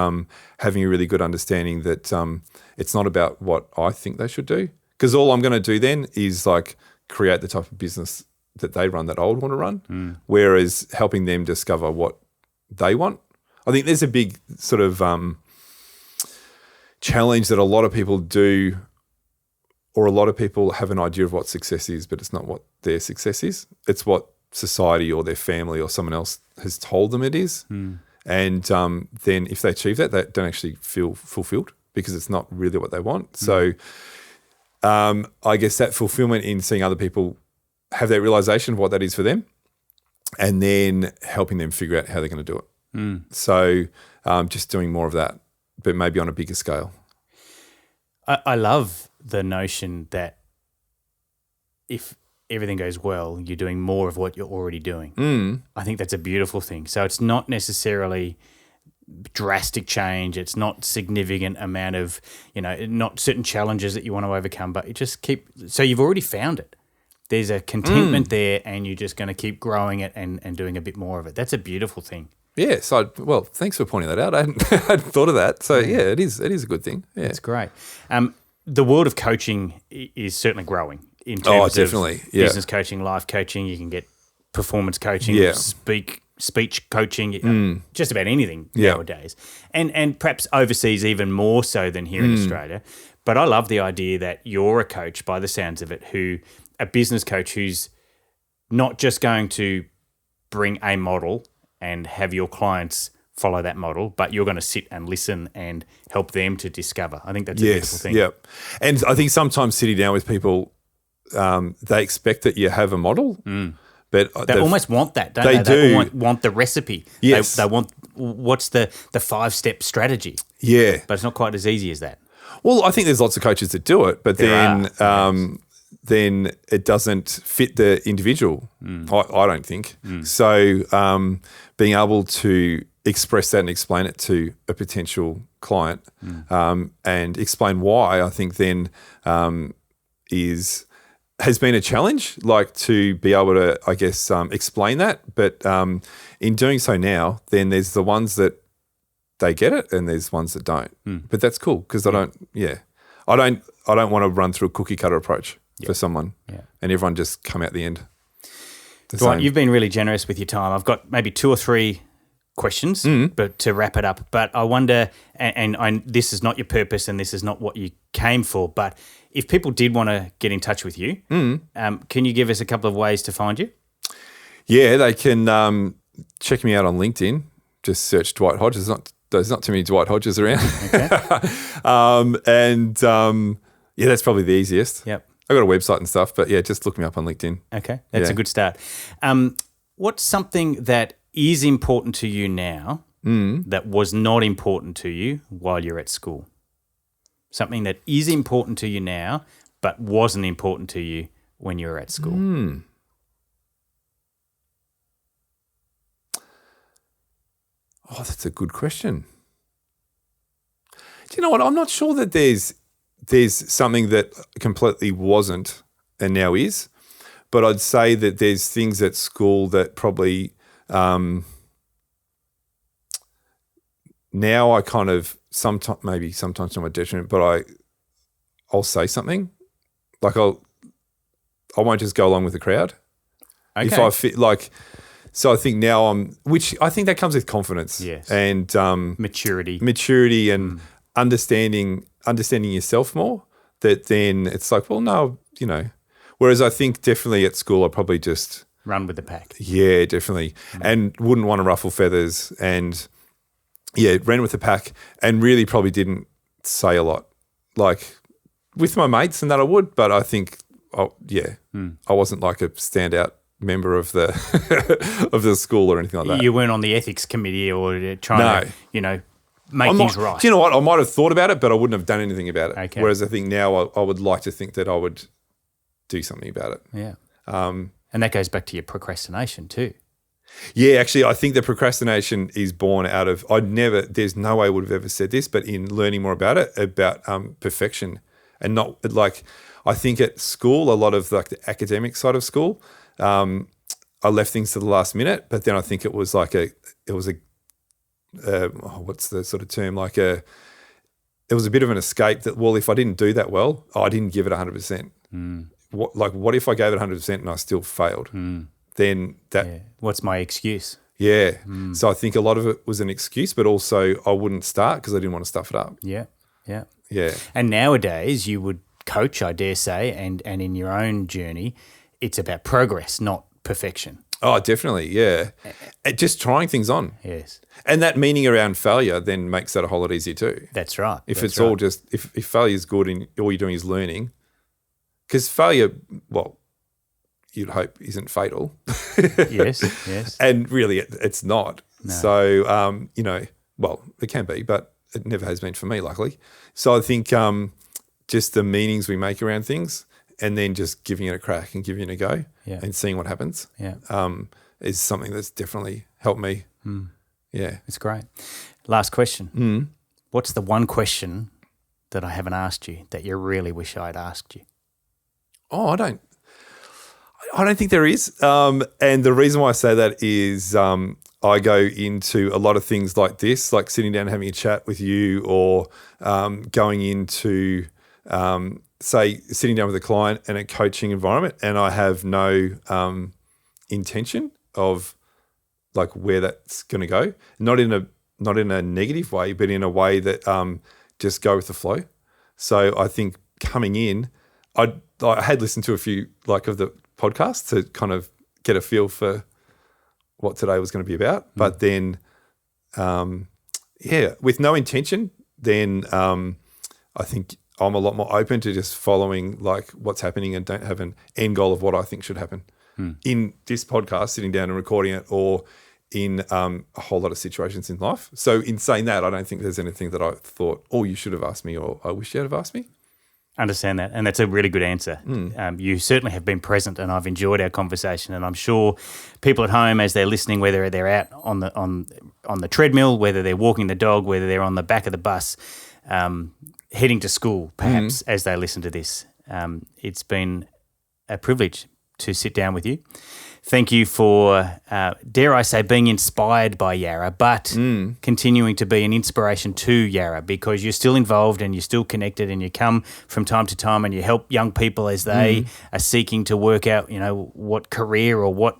having a really good understanding that it's not about what I think they should do, because all I'm going to do then is like create the type of business that they run that I would want to run, whereas helping them discover what they want. I think there's a big sort of challenge that a lot of people do, or a lot of people have an idea of what success is, but it's not what their success is. It's what society or their family or someone else has told them it is. And then if they achieve that, they don't actually feel fulfilled because it's not really what they want. So I guess that fulfillment in seeing other people have that realization of what that is for them, and then helping them figure out how they're going to do it. So just doing more of that, but maybe on a bigger scale. I love the notion that if everything goes well, you're doing more of what you're already doing. I think that's a beautiful thing. So it's not necessarily drastic change. It's not significant amount of, not certain challenges that you want to overcome, but you just so you've already found it. There's a contentment there, and you're just going to keep growing it and doing a bit more of it. That's a beautiful thing. Yeah. So, thanks for pointing that out. I hadn't thought of that. So, it is a good thing. Yeah. It's great. The world of coaching is certainly growing in terms of business coaching, life coaching. You can get performance coaching, speech coaching, just about anything nowadays. And perhaps overseas even more so than here in Australia. But I love the idea that you're a coach, by the sounds of it, a business coach who's not just going to bring a model and have your clients follow that model, but you're going to sit and listen and help them to discover. I think that's a beautiful thing. Yeah. And I think sometimes sitting down with people, they expect that you have a model, but they almost want that, don't they? They want the recipe. Yes. They want what's the 5-step strategy. Yeah. But it's not quite as easy as that. Well, I think there's lots of coaches that do it, but then it doesn't fit the individual, I don't think. So being able to express that and explain it to a potential client and explain why, I think then has been a challenge, like to be able to, I guess, explain that. But in doing so now, then there's the ones that they get it and there's ones that don't. But that's cool because I don't want to run through a cookie cutter approach for someone and everyone just come out the end. Dwight, you've been really generous with your time. I've got maybe 2 or 3 questions, but to wrap it up. But I wonder, this is not your purpose and this is not what you came for, but if people did want to get in touch with you, can you give us a couple of ways to find you? Yeah, they can check me out on LinkedIn. Just search Dwight Hodge. There's not too many Dwight Hodges around. Okay. That's probably the easiest. Yep. I've got a website and stuff, but just look me up on LinkedIn. Okay, that's a good start. What's something that is important to you now that was not important to you while you're at school? Something that is important to you now but wasn't important to you when you were at school? Oh, that's a good question. Do you know what? I'm not sure that there's something that completely wasn't and now is, but I'd say that there's things at school that probably now I kind of sometimes to my detriment, but I'll say something like I won't just go along with the crowd. Okay. If I feel like. So I think now which I think that comes with confidence, and maturity, and understanding yourself more. That then it's like, well, no, Whereas I think definitely at school I probably just run with the pack. Yeah, definitely, and wouldn't want to ruffle feathers, and ran with the pack, and really probably didn't say a lot, like with my mates and that I would, but I think, I wasn't like a standout member of the of the school or anything like that. You weren't on the ethics committee or trying to, make things right. Do you know what? I might have thought about it, but I wouldn't have done anything about it. Okay. Whereas I think now I would like to think that I would do something about it. Yeah. And that goes back to your procrastination too. Yeah, actually, I think the procrastination is born out of, there's no way I would have ever said this, but in learning more about it, about perfection and not like, I think at school, a lot of like the academic side of school, I left things to the last minute, but then I think it was like what's the sort of term? It was a bit of an escape that, well, if I didn't do that well, I didn't give it 100%. What if I gave it 100% and I still failed? Then what's my excuse? Yeah. So I think a lot of it was an excuse, but also I wouldn't start because I didn't want to stuff it up. Yeah. Yeah. Yeah. And nowadays you would coach, I dare say, and in your own journey, it's about progress, not perfection. Oh, definitely, yeah. Just trying things on. Yes. And that meaning around failure then makes that a whole lot easier too. That's right. All just, if failure is good and all you're doing is learning, because failure, well, you'd hope isn't fatal. Yes. And really it's not. No. So, well, it can be, but it never has been for me, luckily. So I think just the meanings we make around things, and then just giving it a crack and giving it a go and seeing what happens is something that's definitely helped me. Yeah. It's great. Last question. What's the one question that I haven't asked you that you really wish I'd asked you? Oh, I don't think there is. And the reason why I say that is I go into a lot of things like this, like sitting down and having a chat with you, or going into say sitting down with a client in a coaching environment, and I have no intention of like where that's going to go, not in a negative way, but in a way that just go with the flow. So I think coming in, I had listened to a few like of the podcasts to kind of get a feel for what today was going to be about, but then with no intention, then I think I'm a lot more open to just following like what's happening and don't have an end goal of what I think should happen in this podcast, sitting down and recording it, or in a whole lot of situations in life. So in saying that, I don't think there's anything that I thought, oh, you should have asked me, or I wish you had have asked me. Understand that, and that's a really good answer. You certainly have been present, and I've enjoyed our conversation. And I'm sure people at home, as they're listening, whether they're out on the treadmill, whether they're walking the dog, whether they're on the back of the bus, heading to school, perhaps, as they listen to this, It's been a privilege to sit down with you. Thank you for, dare I say, being inspired by Yarra, but continuing to be an inspiration to Yarra, because you're still involved and you're still connected, and you come from time to time and you help young people as they are seeking to work out, what career or what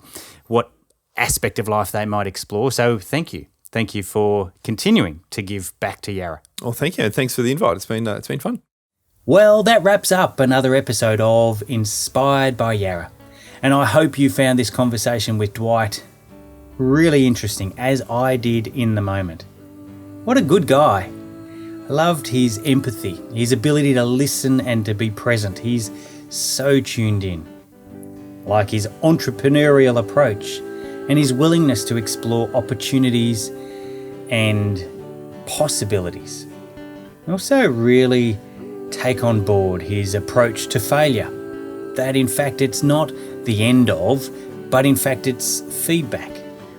aspect of life they might explore. So thank you. Thank you for continuing to give back to Yarra. Well, thank you, and thanks for the invite. It's been fun. Well, that wraps up another episode of Inspired by Yarra. And I hope you found this conversation with Dwight really interesting, as I did in the moment. What a good guy. I loved his empathy, his ability to listen and to be present. He's so tuned in. Like his entrepreneurial approach and his willingness to explore opportunities and possibilities. I also really take on board his approach to failure. That in fact it's not the end of, but in fact it's feedback,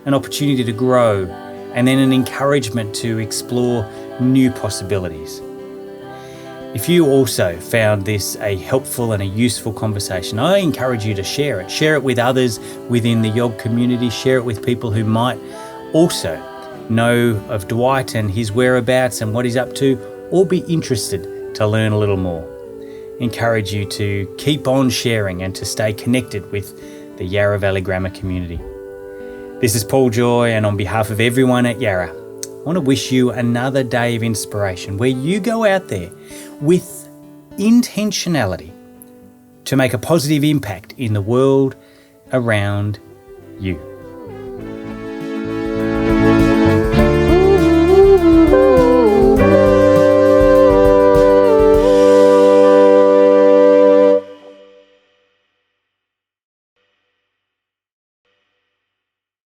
an opportunity to grow, and then an encouragement to explore new possibilities. If you also found this a helpful and a useful conversation, I encourage you to share it. Share it with others within the YOG community. Share it with people who might also know of Dwight and his whereabouts and what he's up to, or be interested to learn a little more. Encourage you to keep on sharing and to stay connected with the Yarra Valley Grammar community. This is Paul Joy, and on behalf of everyone at Yarra, I want to wish you another day of inspiration where you go out there with intentionality to make a positive impact in the world around you.